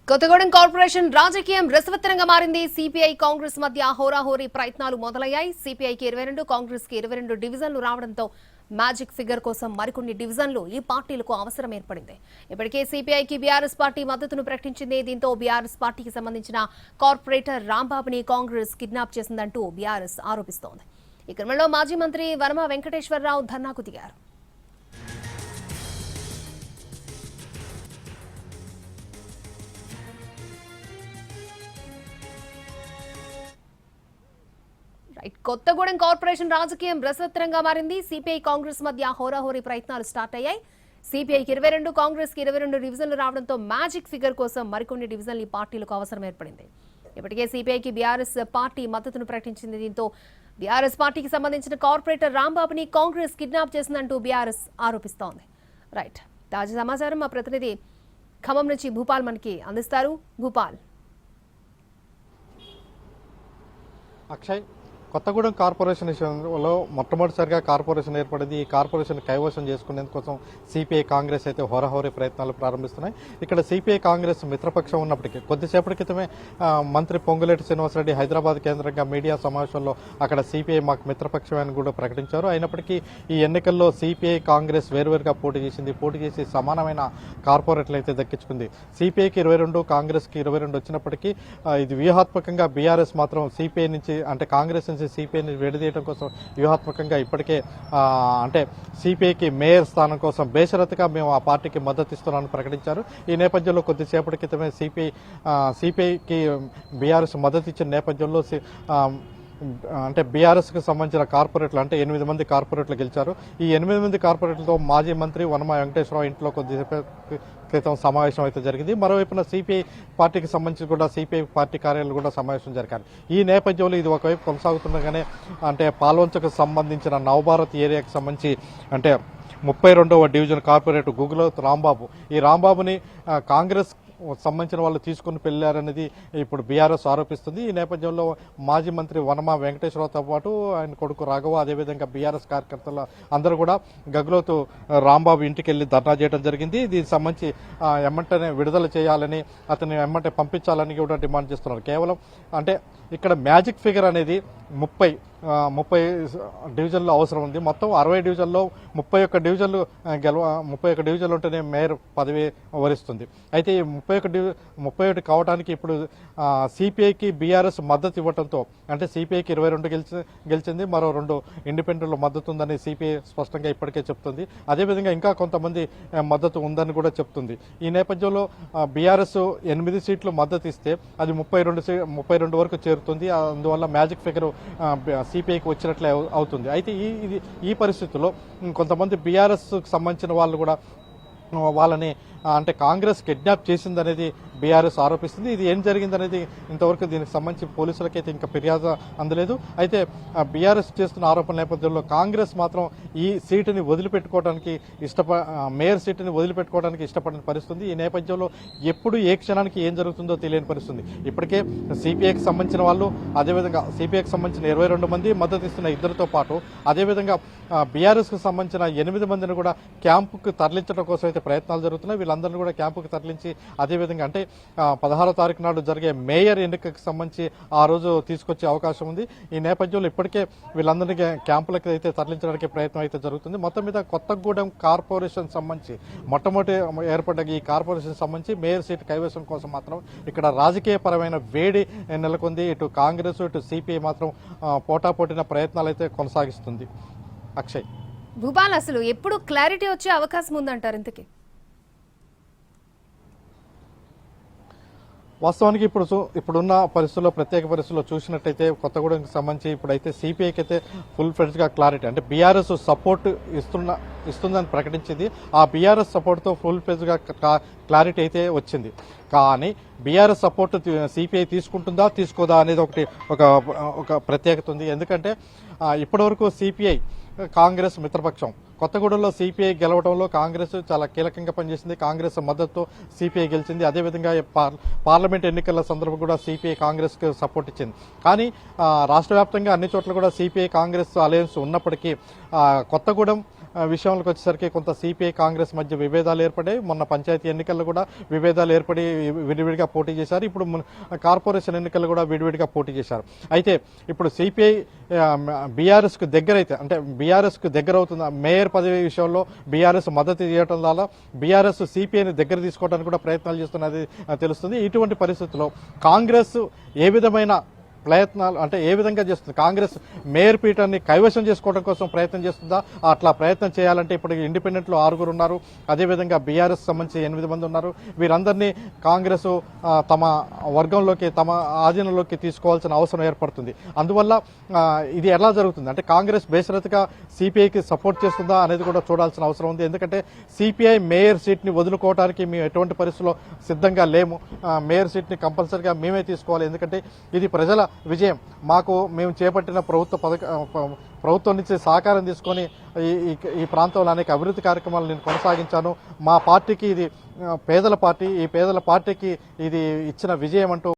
Kothagudem corporation రాజకీయం రసవత్తరంగా మారింది. సిపిఐ కాంగ్రెస్ మధ్య హోరాహోరీ ప్రయత్నాలు మొదలయ్యాయి. సిపిఐకి 22, కాంగ్రెస్ కి 22 డివిజన్లు రావడంతో మ్యాజిక్ ఫిగర్ కోసం మరికొన్ని డివిజన్లు ఈ పార్టీలకు అవసరం ఏర్పడింది. ఇప్పటికే సిపిఐకి బీఆర్ఎస్ పార్టీ మద్దతును ప్రకటించింది. దీంతో బీఆర్ఎస్ పార్టీకి సంబంధించిన కార్పొరేటర్ రాంబాబుని కాంగ్రెస్ కిడ్నాప్ చేసిందంటూ బీఆర్ఎస్ ఆరోపిస్తోంది. ఈ క్రమంలో మాజీ మంత్రి వనమ వెంకటేశ్వరరావు ధర్నాకు దిగారు. కొత్తగూడెం కార్పొరేషన్ రాజకీయం రసవత్తరంగా మారింది. సిపిఐ కాంగ్రెస్ మధ్య హోరాహోరీ ప్రయత్నాలు స్టార్ట్ అయ్యాయి. సిపిఐకి 22, కాంగ్రెస్ కి 22 డివిజన్లు రావడంతో మ్యాజిక్ ఫిగర్ కోసం మరికొన్ని డివిజన్లు ఈ పార్టీలకు అవసరం ఏర్పడింది. ఇప్పటికే సిపిఐకి బీఆర్ఎస్ పార్టీ మద్దతును ప్రకటించింది. దీంతో బీఆర్ఎస్ పార్టీకి సంబంధించిన కార్పొరేటర్ రాంబాబుని కాంగ్రెస్ కిడ్నాప్ చేసిందంటూ బీఆర్ఎస్ ఆరోపిస్తోంది. రైట్, తాజా సమాచారం మా ప్రతినిధి ఖమ్మం నుంచి భూపాల్ మనకి అందిస్తారు. భూపాల్. అక్షయ్, కొత్తగూడెం కార్పొరేషన్ విషయంలో మొట్టమొదటిసారిగా కార్పొరేషన్ ఏర్పడింది. ఈ కార్పొరేషన్ కైవసం చేసుకునేందుకోసం సిపిఐ కాంగ్రెస్ అయితే హోరాహోరీ ప్రయత్నాలు ప్రారంభిస్తున్నాయి. ఇక్కడ సిపిఐ కాంగ్రెస్ మిత్రపక్షం ఉన్నప్పటికీ కొద్దిసేపటి క్రితమే మంత్రి పొంగులేటి శ్రీనివాసరెడ్డి హైదరాబాద్ కేంద్రంగా మీడియా సమావేశంలో అక్కడ సిపిఐ మాకు మిత్రపక్షం అని కూడా ప్రకటించారు. అయినప్పటికీ ఈ ఎన్నికల్లో సిపిఐ కాంగ్రెస్ వేరువేరుగా పోటీ చేసింది. పోటీ చేసి సమానమైన కార్పొరేట్లు అయితే దక్కించుకుంది. సిపిఐకి 22, కాంగ్రెస్కి 22 వచ్చినప్పటికీ ఇది వ్యూహాత్మకంగా బీఆర్ఎస్ మాత్రం సిపిఐ నుంచి అంటే కాంగ్రెస్ నుంచి సిపిఐని విడదీయడం కోసం వ్యూహాత్మకంగా ఇప్పటికే అంటే సిపిఐకి మేయర్ స్థానం కోసం బేషరతుగా మేము ఆ పార్టీకి మద్దతు ఇస్తున్నామని ప్రకటించారు. ఈ నేపథ్యంలో కొద్దిసేపటి క్రితమే సిపిఐకి బీఆర్ఎస్ మద్దతు ఇచ్చిన నేపథ్యంలో అంటే బీఆర్ఎస్కి సంబంధించిన కార్పొరేట్లు అంటే 8 మంది కార్పొరేట్లు గెలిచారు. ఈ 8 మంది కార్పొరేట్లతో మాజీ మంత్రి వనమ వెంకటేశ్వరరావు ఇంట్లో కొద్దిసేపు క్రితం సమావేశం అయితే జరిగింది. మరోవైపున సిపిఐ పార్టీకి సంబంధించి కూడా సిపిఐ పార్టీ కార్యాలయాలు కూడా సమావేశం జరిగారు. ఈ నేపథ్యంలో ఇది ఒకవైపు కొనసాగుతుండగానే అంటే పాల్వంచకు సంబంధించిన నవభారత్ ఏరియాకి సంబంధించి అంటే 32వ డివిజన్ కార్పొరేట్ గుగులో రాంబాబు, ఈ రాంబాబుని కాంగ్రెస్ సంబంధించిన వాళ్ళు తీసుకుని పెళ్లారనేది ఇప్పుడు బీఆర్ఎస్ ఆరోపిస్తుంది. ఈ నేపథ్యంలో మాజీ మంత్రి వనమ వెంకటేశ్వరరావుతో పాటు ఆయన కొడుకు రాఘవ అదేవిధంగా బీఆర్ఎస్ కార్యకర్తలు అందరూ కూడా గగ్లోతు రాంబాబు ఇంటికి వెళ్లి ధర్నా చేయడం జరిగింది. దీనికి సంబంధించి ఎమ్మంటనే విడుదల చేయాలని అతన్ని ఎమ్మంటే పంపించాలని కూడా డిమాండ్ చేస్తున్నారు. కేవలం అంటే ఇక్కడ మ్యాజిక్ ఫిగర్ అనేది 30 డివిజన్లు అవసరం ఉంది. మొత్తం 60 డివిజన్లో 31 డివిజన్లు 31 డివిజన్లు ఉంటేనే మేయర్ పదవి వరిస్తుంది. అయితే ఈ 31 కావడానికి ఇప్పుడు సిపిఐకి బీఆర్ఎస్ మద్దతు ఇవ్వడంతో అంటే సిపిఐకి 22 గెలిచింది, మరో 2 ఇండిపెండెంట్లు మద్దతు ఉందని సిపిఐ స్పష్టంగా ఇప్పటికే చెప్తుంది. అదేవిధంగా ఇంకా కొంతమంది మద్దతు ఉందని కూడా చెప్తుంది. ఈ నేపథ్యంలో బీఆర్ఎస్ 8 సీట్లు మద్దతు ఇస్తే అది 32 వరకు చేరుతుంది. అందువల్ల మ్యాజిక్ ఫిగర్ సిపిఐకి వచ్చినట్లే అవుతుంది. అయితే ఈ పరిస్థితుల్లో కొంతమంది బీఆర్ఎస్ సంబంధించిన వాళ్ళు కూడా వాళ్ళని అంటే కాంగ్రెస్ కిడ్నాప్ చేసిందనేది బీఆర్ఎస్ ఆరోపిస్తుంది. ఇది ఏం జరిగిందనేది ఇంతవరకు దీనికి సంబంధించి పోలీసులకైతే ఇంకా ఫిర్యాదు అందలేదు. అయితే బీఆర్ఎస్ చేస్తున్న ఆరోపణల నేపథ్యంలో కాంగ్రెస్ మాత్రం ఈ సీటుని వదిలిపెట్టుకోవడానికి మేయర్ సీటుని వదిలిపెట్టుకోవడానికి ఇష్టపడిన పరిస్థితుంది. ఈ నేపథ్యంలో ఎప్పుడు ఏ క్షణానికి ఏం జరుగుతుందో తెలియని పరిస్థితుంది. ఇప్పటికే సిపిఐకి సంబంధించిన వాళ్ళు అదేవిధంగా సిపిఐకి సంబంధించిన 22 మంది మద్దతు ఇస్తున్న ఇద్దరితో పాటు అదేవిధంగా బీఆర్ఎస్కి సంబంధించిన 8 మందిని కూడా క్యాంపుకు తరలించడం కోసం అయితే ప్రయత్నాలు జరుగుతున్నాయి. వీళ్ళందరినీ కూడా క్యాంపుకు తరలించి అదేవిధంగా అంటే 16వ తారీఖు నాడు జరిగే మేయర్ ఎన్నికకు సంబంధించి ఆ రోజు తీసుకొచ్చే అవకాశం ఉంది. ఈ నేపథ్యంలో ఇప్పటికే వీళ్ళందరినీ క్యాంపులకు అయితే తరలించడానికి ప్రయత్నం అయితే జరుగుతుంది. మొత్తం మీద కొత్తగూడెం కార్పొరేషన్ సంబంధించి మొట్టమొదటి ఏర్పడ్డ ఈ కార్పొరేషన్ సంబంధించి మేయర్ సీట్ కైవసం కోసం మాత్రం ఇక్కడ రాజకీయపరమైన వేడి నెలకొంది. ఇటు కాంగ్రెస్ ఇటు సిపిఐ మాత్రం పోటాపోటీన ప్రయత్నాలు అయితే కొనసాగిస్తుంది. అక్షయ్, భూపాల్, అసలు ఎప్పుడు క్లారిటీ వచ్చే అవకాశం ఉందంటారు ఇంతకీ? వాస్తవానికి ఇప్పుడున్న పరిస్థితుల్లో ప్రత్యేక పరిస్థితుల్లో చూసినట్టయితే కొత్తగూడెంకి సంబంధించి ఇప్పుడైతే సిపిఐకి అయితే ఫుల్ ఫ్లెడ్జ్గా క్లారిటీ అంటే బీఆర్ఎస్ సపోర్ట్ ఇస్తుందని ప్రకటించింది. ఆ బీఆర్ఎస్ సపోర్ట్తో ఫుల్ ఫ్లెడ్జ్గా క్లారిటీ అయితే వచ్చింది. కానీ బీఆర్ఎస్ సపోర్ట్ సిపిఐ తీసుకుంటుందా తీసుకోదా అనేది ఒక ప్రత్యేకత ఉంది. ఎందుకంటే ఇప్పటివరకు సిపిఐ కాంగ్రెస్ మిత్రపక్షం కొత్తగూడెంలో సిపిఐ గెలవడంలో కాంగ్రెస్ చాలా కీలకంగా పనిచేసింది. కాంగ్రెస్ మద్దతుతో సిపిఐ గెలిచింది. అదేవిధంగా పార్లమెంట్ ఎన్నికల సందర్భంగా కూడా సిపిఐ కాంగ్రెస్కి సపోర్ట్ ఇచ్చింది. కానీ రాష్ట్ర వ్యాప్తంగా అన్ని చోట్ల కూడా సిపిఐ కాంగ్రెస్ అలయన్స్ ఉన్నప్పటికీ కొత్తగూడెం విషయంలోకి వచ్చేసరికి కొంత సిపిఐ కాంగ్రెస్ మధ్య విభేదాలు ఏర్పడాయి. మొన్న పంచాయతీ ఎన్నికల్లో కూడా విభేదాలు ఏర్పడి విడివిడిగా పోటీ చేశారు. ఇప్పుడు కార్పొరేషన్ ఎన్నికల్లో కూడా విడివిడిగా పోటీ చేశారు. అయితే ఇప్పుడు సిపిఐ బీఆర్ఎస్ కు దగ్గరైతే అంటే బీఆర్ఎస్ కు దగ్గర అవుతుంది. మేయర్ పదవి విషయంలో బీఆర్ఎస్ మద్దతు ఇవ్వడం వల్ల బీఆర్ఎస్ సిపిఐని దగ్గర తీసుకోవడానికి కూడా ప్రయత్నాలు చేస్తున్నది తెలుస్తుంది. ఇటువంటి పరిస్థితుల్లో కాంగ్రెస్ ఏ విధమైన ప్రయత్నాలు అంటే ఏ విధంగా చేస్తుంది? కాంగ్రెస్ మేయర్ పీఠాన్ని కైవశం చేసుకోవడం కోసం ప్రయత్నం చేస్తుందా? అట్లా ప్రయత్నం చేయాలంటే ఇప్పుడు ఇండిపెండెంట్లు 6 ఉన్నారు. అదేవిధంగా బీఆర్ఎస్ సంబంధించి 8 మంది ఉన్నారు. వీరందరినీ కాంగ్రెస్ తమ వర్గంలోకి తమ ఆధీనంలోకి తీసుకోవాల్సిన అవసరం ఏర్పడుతుంది. అందువల్ల ఇది ఎలా జరుగుతుంది అంటే కాంగ్రెస్ బేసరతుగా సిపిఐకి సపోర్ట్ చేస్తుందా అనేది కూడా చూడాల్సిన అవసరం ఉంది. ఎందుకంటే సిపిఐ మేయర్ సీట్ని వదులుకోవడానికి మేము ఎటువంటి పరిస్థితుల్లో సిద్ధంగా లేము. మేయర్ సీట్ని కంపల్సరీగా మేమే తీసుకోవాలి. ఎందుకంటే ఇది ప్రజల విజయం. మేము చేపట్టిన ప్రభుత్వం నుంచి సహకారం తీసుకొని ఈ ప్రాంతంలో అనేక అభివృద్ధి కార్యక్రమాలు నేను కొనసాగించాను. మా పార్టీకి ఇది పేదల పార్టీ. ఈ పేదల పార్టీకి ఇది ఇచ్చిన విజయం అంటూ